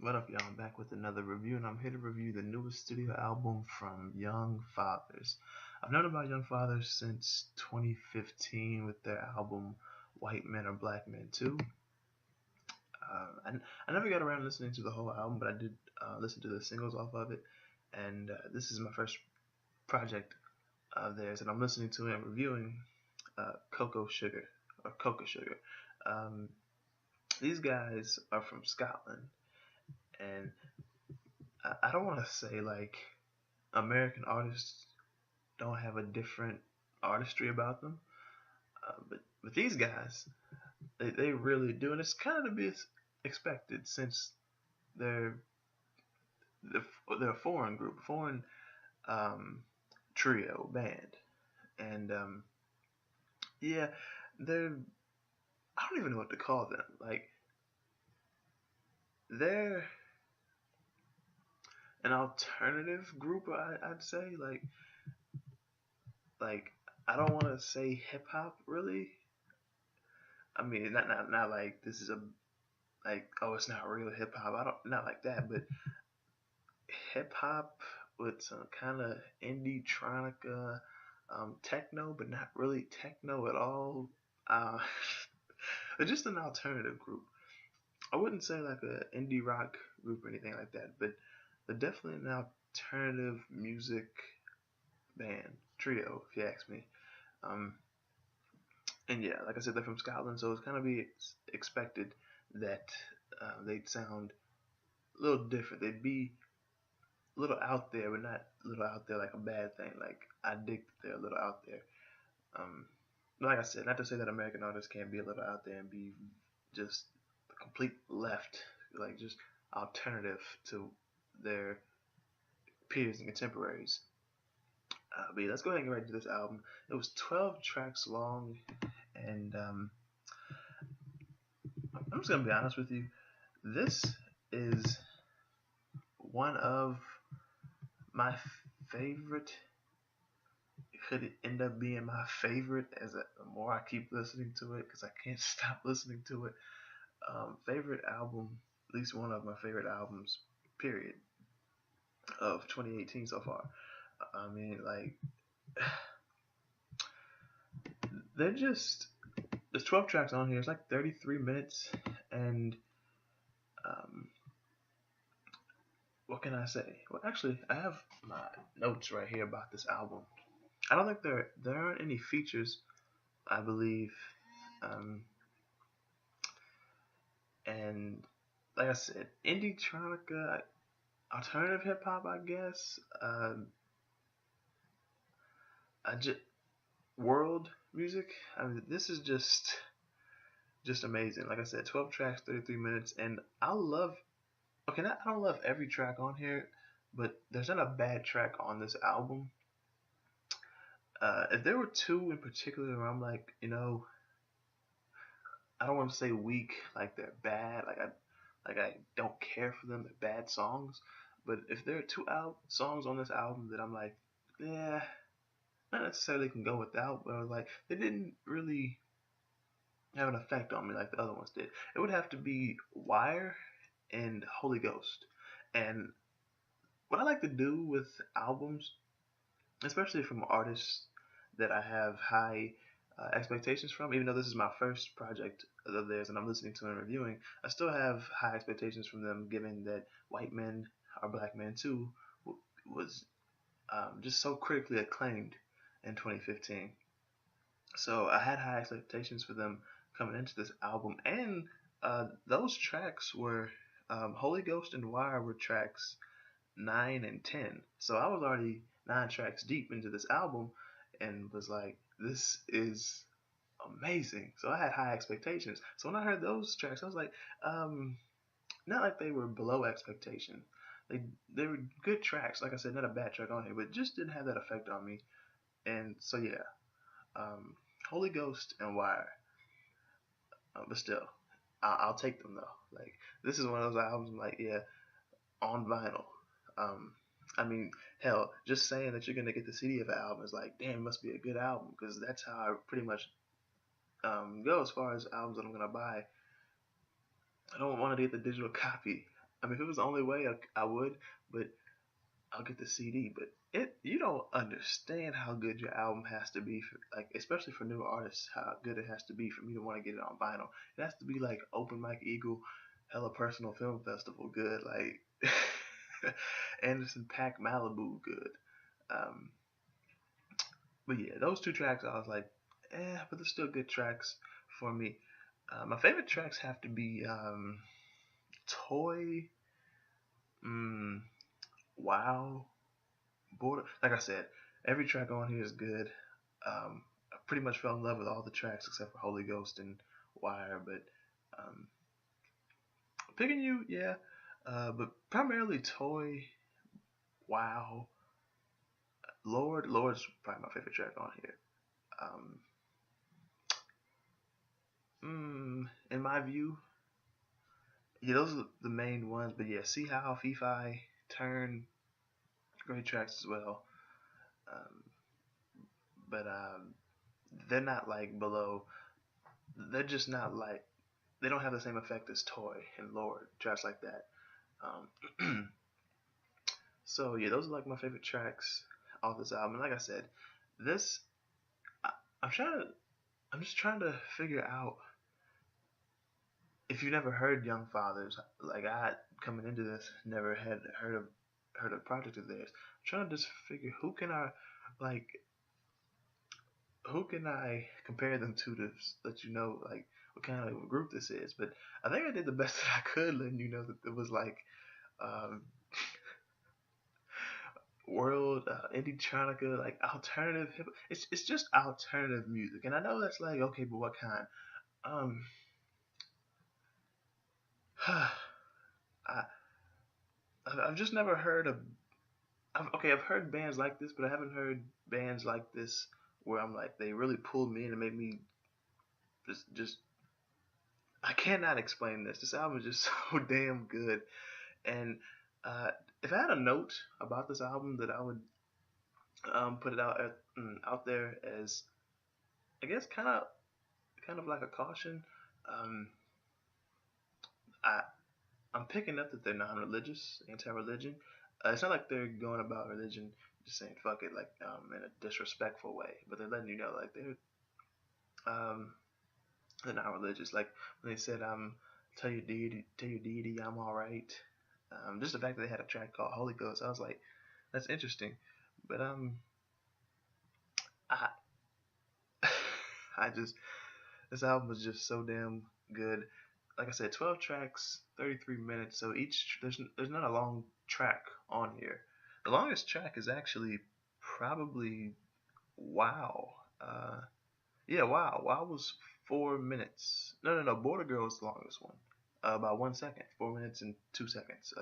What up, y'all? I'm back with another review, and I'm here to review the newest studio album from Young Fathers. I've known about Young Fathers since 2015 with their album White Men or Black Men Too. I never got around to listening to the whole album, but I did listen to the singles off of it, and this is my first project of theirs, and I'm listening to and reviewing Cocoa Sugar, or Cocoa Sugar. Um, these guys are from Scotland, and I don't want to say like American artists don't have a different artistry about them, but with these guys, they really do, and it's kind of to be expected since they're they're a foreign group, foreign um, trio band, and yeah, they're I don't even know what to call them. Like they're an alternative group, I'd say. Like I don't want to say hip hop really. I mean, not like this is a like oh it's not real hip hop. I don't not like that, but hip hop with some kind of indie tronica, techno, but not really techno at all. Uh, it's just an alternative group. I wouldn't say like a indie rock group or anything like that, but they're definitely an alternative music band trio, if you ask me. Um, and yeah, like I said, they're from Scotland, so it's kind of be expected that they'd sound a little different. They'd be a little out there, but not a little out there like a bad thing. Like I dig that they're a little out there. Um, like I said, not to say that American artists can't be a little out there and be just the complete left, like just alternative to their peers and contemporaries. But yeah, let's go ahead and get right into this album. It was 12 tracks long, and I'm just gonna be honest with you. This is one of my favorite. It could end up being my favorite the more I keep listening to it because I can't stop listening to it. Favorite album, at least one of my favorite albums, period, of 2018 so far. I mean, like, they're just there's 12 tracks on here. It's like 33 minutes, and um, what can I say? Well, actually, I have my notes right here about this album. I don't think there aren't any features. I believe, um, and like I said, indie tronica, alternative hip hop, I guess. I just world music. I mean, this is just amazing. Like I said, 12 tracks, 33 minutes, and I love. Okay, I don't love every track on here, but there's not a bad track on this album. If there were two in particular where I'm like, I don't want to say weak, like they're bad, like I don't care for them, they're bad songs. But if there are two songs on this album that I'm like, yeah, not necessarily can go without, but like they didn't really have an effect on me like the other ones did. It would have to be Wire and Holy Ghost. And what I like to do with albums, especially from artists that I have high expectations from, even though this is my first project of theirs and I'm listening to and reviewing, I still have high expectations from them, given that White Men Are Black Men Too was just so critically acclaimed in 2015. So I had high expectations for them coming into this album, and those tracks were Holy Ghost and Wire were tracks 9 and 10. So I was already 9 tracks deep into this album, and was like, this is amazing. So I had high expectations. So when I heard those tracks, I was like, not like they were below expectation. They they were good tracks. Like I said, not a bad track on here, but just didn't have that effect on me. And so yeah, um, Holy Ghost and Wire. But still, I'll take them though. Like this is one of those albums. I'm like, yeah, on vinyl. Um, I mean, hell, just saying that you're gonna get the CD of an album is like, damn, it must be a good album because that's how I pretty much go as far as albums that I'm gonna buy. I don't want to get the digital copy I mean, if it was the only way, I would, but I'll get the CD. But you don't understand how good your album has to be, for, like especially for new artists, how good it has to be for me to want to get it on vinyl. It has to be like Open Mike Eagle, Hella Personal Film Festival good, like Anderson Paak Malibu good. Um, but yeah, those two tracks I was like, but they're still good tracks for me. My favorite tracks have to be Toy, mm, Wow, Border. Like I said, every track on here is good. I pretty much fell in love with all the tracks except for Holy Ghost and Wire. But um, picking you, yeah. But primarily Toy, Wow, Lord's probably my favorite track on here. In my view, yeah, those are the main ones. But yeah, See How, Fee-Fi, Turn, great tracks as well. Um, but they're not like below. They're just not like they don't have the same effect as Toy and Lord tracks like that. So yeah, those are like my favorite tracks off this album. And like I said, this I, I'm trying to I'm just trying to figure out if you never heard Young Fathers. Like I coming into this never had heard a project of theirs. I'm trying to just figure like who can I compare them to let you know like what kind of group this is. But I think I did the best that I could, letting you know that it was like um, world indie tronica, like alternative hip. It's just alternative music, and I know that's like okay, but what kind? Um, I I've just never heard of. I've heard bands like this, but I haven't heard bands like this where I'm like they really pulled me in and made me just I cannot explain this. This album is just so damn good. And uh, if I had a note about this album that I would put it out there as I guess kind of like a caution. Um, I I'm picking up that they're non-religious, anti-religion. It's not like they're going about religion just saying fuck it like in a disrespectful way, but they're letting you know like um, they're not religious. Like when they said tell your deity I'm all right. Just the fact that they had a track called Holy Ghost, I was like, that's interesting. But I I just this album was just so damn good. Like I said, 12 tracks, 33 minutes. So there's not a long track on here. The longest track is actually probably Wow. Yeah, Wow. Wow was 4 minutes. No. Border Girl was the longest one. By 1 second, 4 minutes and 2 seconds.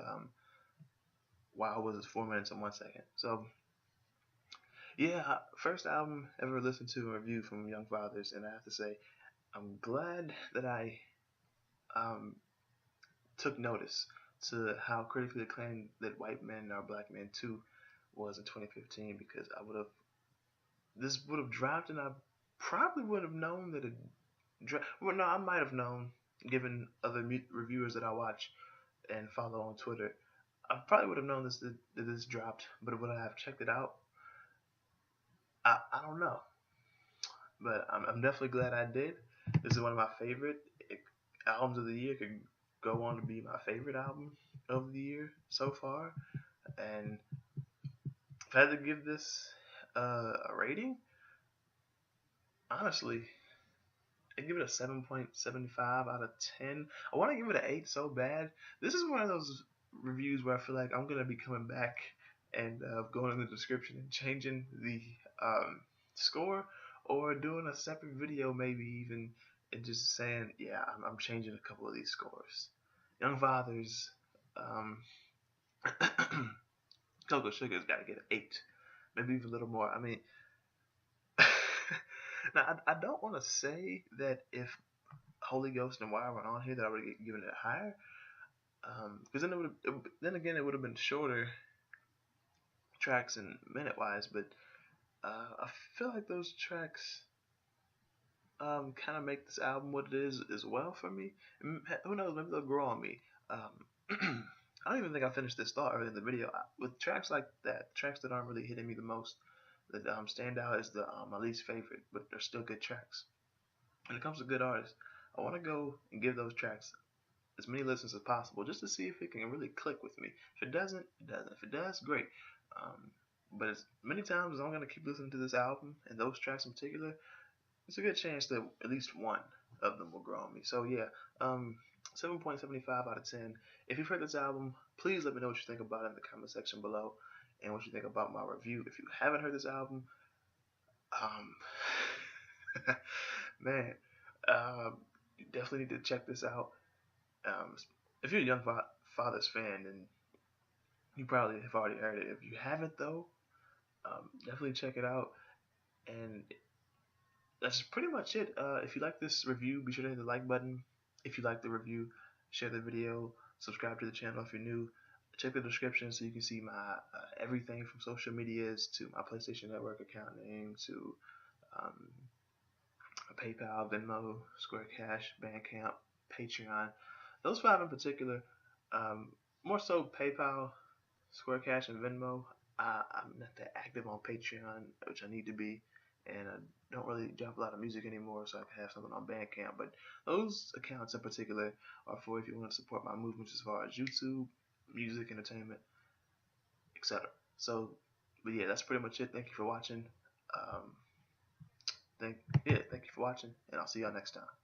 Wow was 4 minutes and 1 second. So yeah, first album ever listened to and reviewed from Young Fathers, and I have to say, I'm glad that I um, took notice to how critically acclaimed that White Men Are Black Men 2 was in 2015 because this would have dropped and I probably would have known that it dropped. Well, no, I might have known given other reviewers that I watch and follow on Twitter. I probably would have known that this dropped, but would I have checked it out? I don't know. But I'm definitely glad I did. This is one of my favorite albums of the year. It could go on to be my favorite album of the year so far. And if I had to give this a rating, honestly, I'd give it a 7.75 out of 10. I want to give it an 8 so bad. This is one of those reviews where I feel like I'm going to be coming back and going in the description and changing the score or doing a separate video maybe even and just saying, yeah, I'm changing a couple of these scores. Young Fathers, um, Cocoa Sugar's got to get an 8. Maybe even a little more. I mean, now I don't want to say that if Holy Ghost and Wire were on here that I would have given it higher, because then again it would have been shorter tracks and minute wise. But I feel like those tracks kind of make this album what it is as well for me. Who knows? Maybe they'll grow on me. I don't even think I finished this thought earlier in the video. With tracks like that, tracks that aren't really hitting me the most, that stand out as the my least favorite, but they're still good tracks. When it comes to good artists, I want to go and give those tracks as many listens as possible just to see if it can really click with me. If it doesn't, it doesn't. If it does, great. Um, but as many times as I'm gonna keep listening to this album and those tracks in particular, it's a good chance that at least one of them will grow on me. So yeah, um, 7.75 out of 10. If you've heard this album, please let me know what you think about it in the comment section below and what you think about my review. If you haven't heard this album, um, man, you definitely need to check this out. Um, if you're a Young Fathers fan, then you probably have already heard it. If you haven't, though, definitely check it out. And that's pretty much it. If you like this review, be sure to hit the like button. If you like the review, share the video, subscribe to the channel if you're new. Check the description so you can see my everything from social medias to my PlayStation Network account name to um, PayPal, Venmo, Square Cash, Bandcamp, Patreon. Those five in particular, um, more so PayPal, Square Cash, and Venmo. I'm not that active on Patreon, which I need to be, and I don't really drop a lot of music anymore, so I can have something on Bandcamp. But those accounts in particular are for if you want to support my movements as far as YouTube, music, entertainment, etc. So, but yeah, that's pretty much it. Thank you for watching. Um, thank you for watching, and I'll see y'all next time.